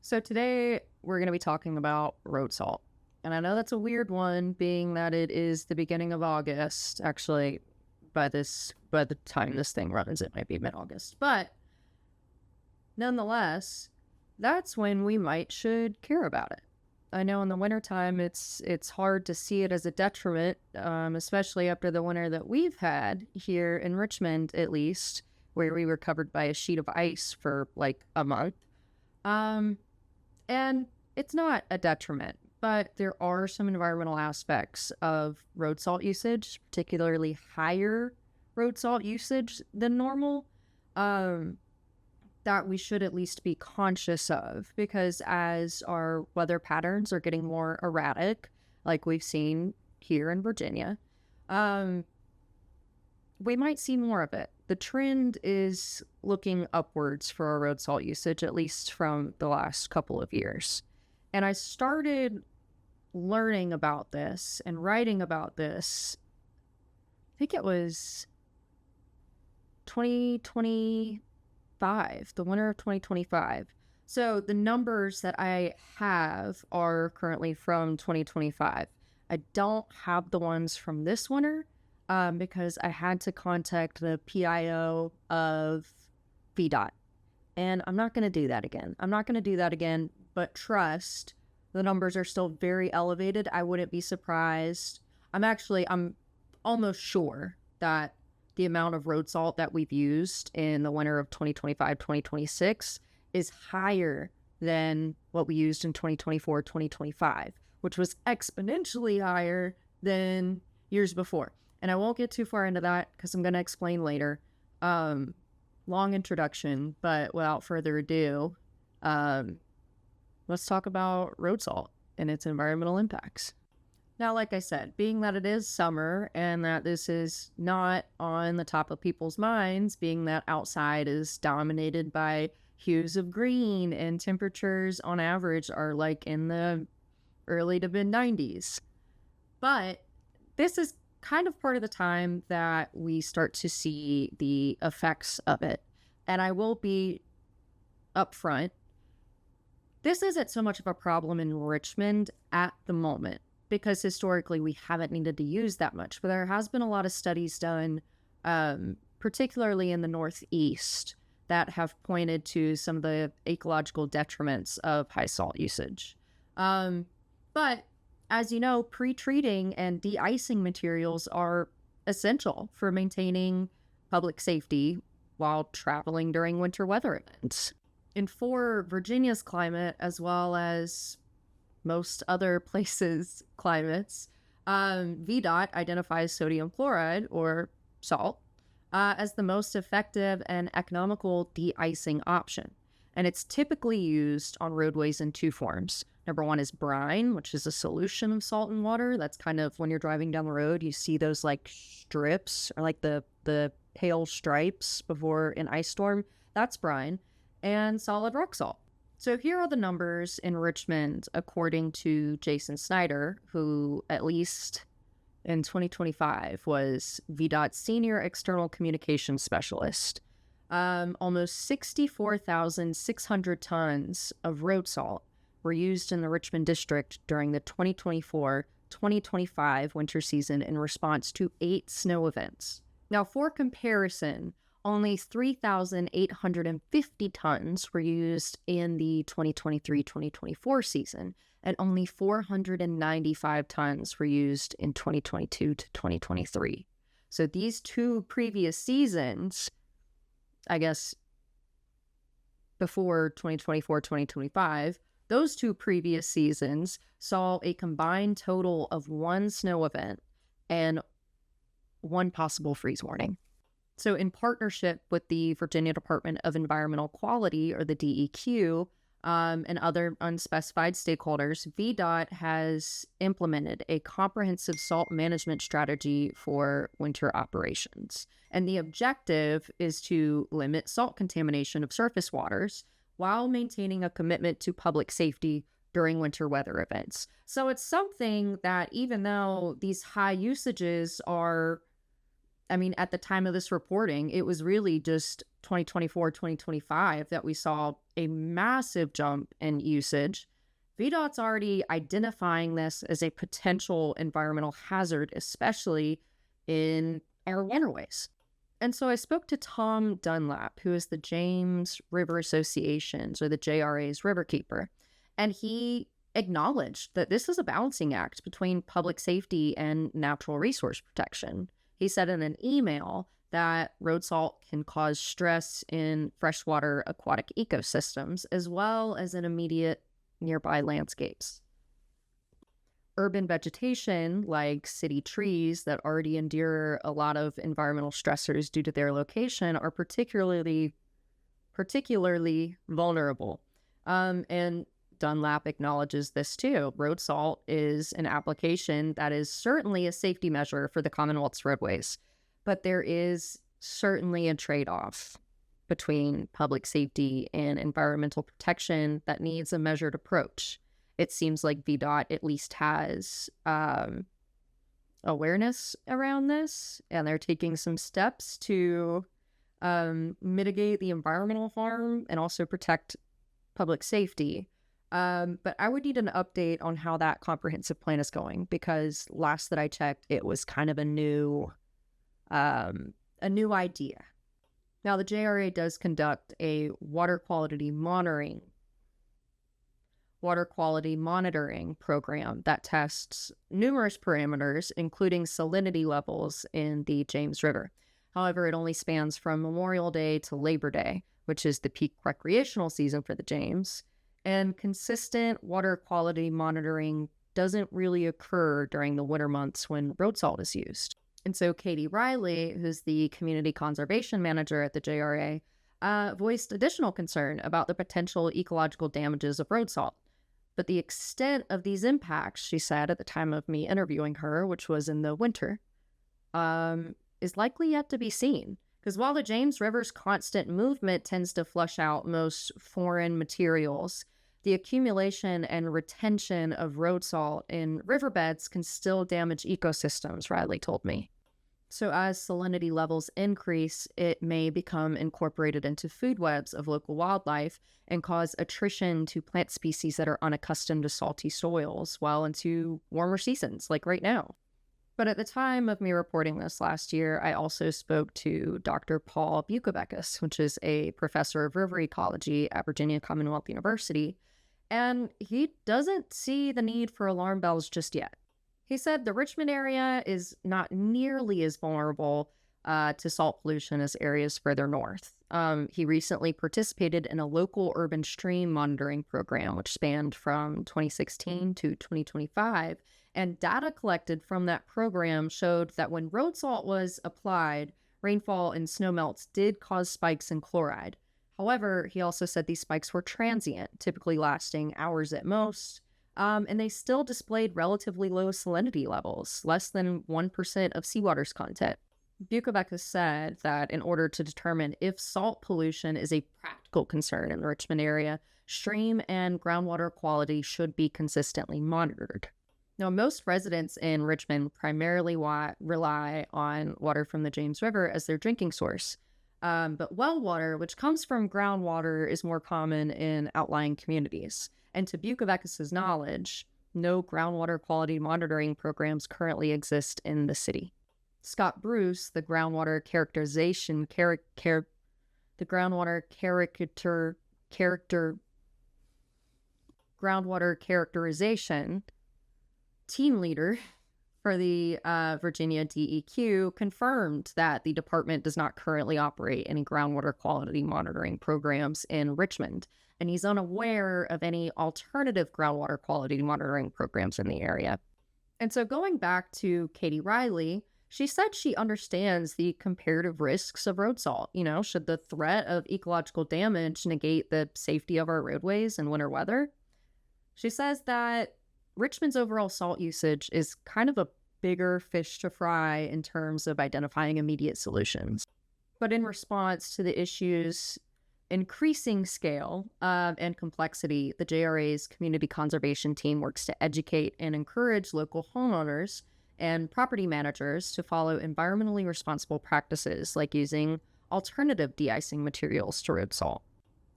So today we're going to be talking about road salt. And I know that's a weird one, being that it is the beginning of August. Actually, by the time this thing runs, it might be mid-August. But nonetheless, that's when we should care about it. I know in the wintertime it's hard to see it as a detriment, especially after the winter that we've had here in Richmond, at least, where we were covered by a sheet of ice for like a month. Um, and it's not a detriment, but there are some environmental aspects of road salt usage, particularly higher road salt usage than normal, um, that we should at least be conscious of, because as our weather patterns are getting more erratic, like we've seen here in Virginia, um, we might see more of it. The trend is looking upwards for our road salt usage, at least from the last couple of years. And I started learning about this and writing about this, I think it was 2025, the winter of 2025. So the numbers that I have are currently from 2025. I don't have the ones from this winter, because I had to contact the PIO of VDOT. And I'm not going to do that again. But trust, the numbers are still very elevated. I wouldn't be surprised. I'm almost sure that the amount of road salt that we've used in the winter of 2025, 2026 is higher than what we used in 2024, 2025, which was exponentially higher than years before. And I won't get too far into that because I'm going to explain later. Long introduction, but without further ado, let's talk about road salt and its environmental impacts. Now, like I said, being that it is summer and that this is not on the top of people's minds, being that outside is dominated by hues of green and temperatures on average are like in the early to mid 90s. But this is kind of part of the time that we start to see the effects of it. And I will be upfront. This isn't so much of a problem in Richmond at the moment, because historically we haven't needed to use that much. But there has been a lot of studies done, particularly in the Northeast, that have pointed to some of the ecological detriments of high salt usage. But as you know, pre-treating and de-icing materials are essential for maintaining public safety while traveling during winter weather events. And for Virginia's climate, as well as most other places' climates, VDOT identifies sodium chloride, or salt, as the most effective and economical de-icing option. And it's typically used on roadways in two forms. Number one is brine, which is a solution of salt and water. That's kind of when you're driving down the road, you see those like strips, or like the pale stripes before an ice storm. That's brine. And solid rock salt. So here are the numbers in Richmond according to Jason Snyder, who at least in 2025 was VDOT's Senior External Communications Specialist. Almost 64,600 tons of road salt were used in the Richmond district during the 2024-2025 winter season in response to 8 snow events. Now, for comparison, only 3,850 tons were used in the 2023-2024 season, and only 495 tons were used in 2022 to 2023. So these two previous seasons, I guess before 2024-2025, those two previous seasons saw a combined total of 1 snow event and 1 possible freeze warning. So in partnership with the Virginia Department of Environmental Quality, or the DEQ, and other unspecified stakeholders, VDOT has implemented a comprehensive salt management strategy for winter operations. And the objective is to limit salt contamination of surface waters while maintaining a commitment to public safety during winter weather events. So it's something that, even though these high usages are I mean, at the time of this reporting, it was really just 2024, 2025 that we saw a massive jump in usage. VDOT's already identifying this as a potential environmental hazard, especially in our waterways. And so I spoke to Tom Dunlap, who is the James River Association's or the JRA's riverkeeper, and he acknowledged that this is a balancing act between public safety and natural resource protection. He said in an email that road salt can cause stress in freshwater aquatic ecosystems as well as in immediate nearby landscapes. Urban vegetation, like city trees that already endure a lot of environmental stressors due to their location, are particularly vulnerable. And Dunlap acknowledges this too. Road salt is an application that is certainly a safety measure for the Commonwealth's roadways, but there is certainly a trade-off between public safety and environmental protection that needs a measured approach. It seems like VDOT at least has awareness around this, and they're taking some steps to mitigate the environmental harm and also protect public safety. But I would need an update on how that comprehensive plan is going, because last that I checked, it was kind of a new idea. Now, the JRA does conduct a water quality monitoring program that tests numerous parameters, including salinity levels in the James River. However, it only spans from Memorial Day to Labor Day, which is the peak recreational season for the James. And consistent water quality monitoring doesn't really occur during the winter months when road salt is used. And so Katie Riley, who's the community conservation manager at the JRA, voiced additional concern about the potential ecological damages of road salt. But the extent of these impacts, she said at the time of me interviewing her, which was in the winter, is likely yet to be seen. Because while the James River's constant movement tends to flush out most foreign materials, the accumulation and retention of road salt in riverbeds can still damage ecosystems, Riley told me. So as salinity levels increase, it may become incorporated into food webs of local wildlife and cause attrition to plant species that are unaccustomed to salty soils well into warmer seasons, like right now. But at the time of me reporting this last year, I also spoke to Dr. Paul Bukovics, which is a professor of river ecology at Virginia Commonwealth University, and he doesn't see the need for alarm bells just yet. He said the Richmond area is not nearly as vulnerable to salt pollution as areas further north. He recently participated in a local urban stream monitoring program, which spanned from 2016 to 2025. And data collected from that program showed that when road salt was applied, rainfall and snowmelts did cause spikes in chloride. However, he also said these spikes were transient, typically lasting hours at most, and they still displayed relatively low salinity levels, less than 1% of seawater's content. Bukovics said that in order to determine if salt pollution is a practical concern in the Richmond area, stream and groundwater quality should be consistently monitored. Now, most residents in Richmond primarily rely on water from the James River as their drinking source. But well water, which comes from groundwater, is more common in outlying communities. And to Bukovics' knowledge, no groundwater quality monitoring programs currently exist in the city. Scott Bruce, the groundwater characterization team leader for the Virginia DEQ, confirmed that the department does not currently operate any groundwater quality monitoring programs in Richmond, and he's unaware of any alternative groundwater quality monitoring programs in the area. And so going back to Katie Riley, she said she understands the comparative risks of road salt. You know, should the threat of ecological damage negate the safety of our roadways in winter weather? She says that Richmond's overall salt usage is kind of a bigger fish to fry in terms of identifying immediate solutions. But in response to the issue's increasing scale and complexity, the JRA's community conservation team works to educate and encourage local homeowners and property managers to follow environmentally responsible practices like using alternative de-icing materials to road salt.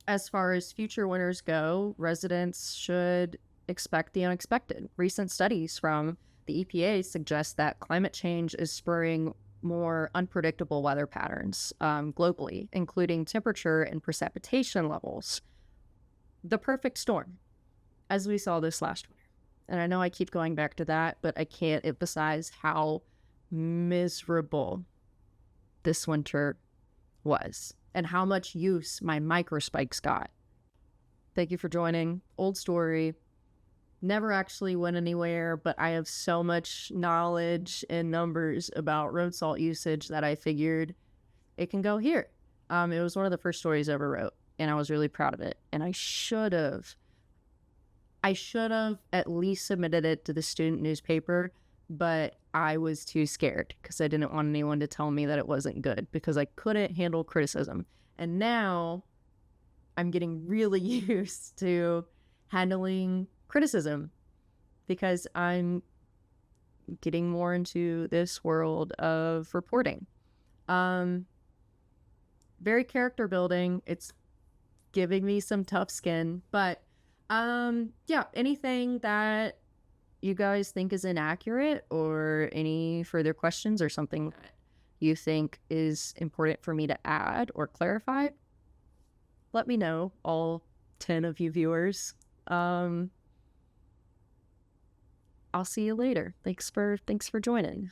As far as future winters go, residents should expect the unexpected. Recent studies from the EPA suggest that climate change is spurring more unpredictable weather patterns globally, including temperature and precipitation levels. The perfect storm, as we saw this last winter. And I know I keep going back to that, but I can't emphasize how miserable this winter was and how much use my microspikes got. Thank you for joining. Old story. Never actually went anywhere, but I have so much knowledge and numbers about road salt usage that I figured it can go here. It was one of the first stories I ever wrote, and I was really proud of it. And I should have at least submitted it to the student newspaper, but I was too scared because I didn't want anyone to tell me that it wasn't good because I couldn't handle criticism. And now I'm getting really used to handling criticism because I'm getting more into this world of reporting. Very character building. It's giving me some tough skin, but yeah, anything that you guys think is inaccurate or any further questions or something that you think is important for me to add or clarify, let me know, all 10 of you viewers. I'll see you later. Thanks for joining.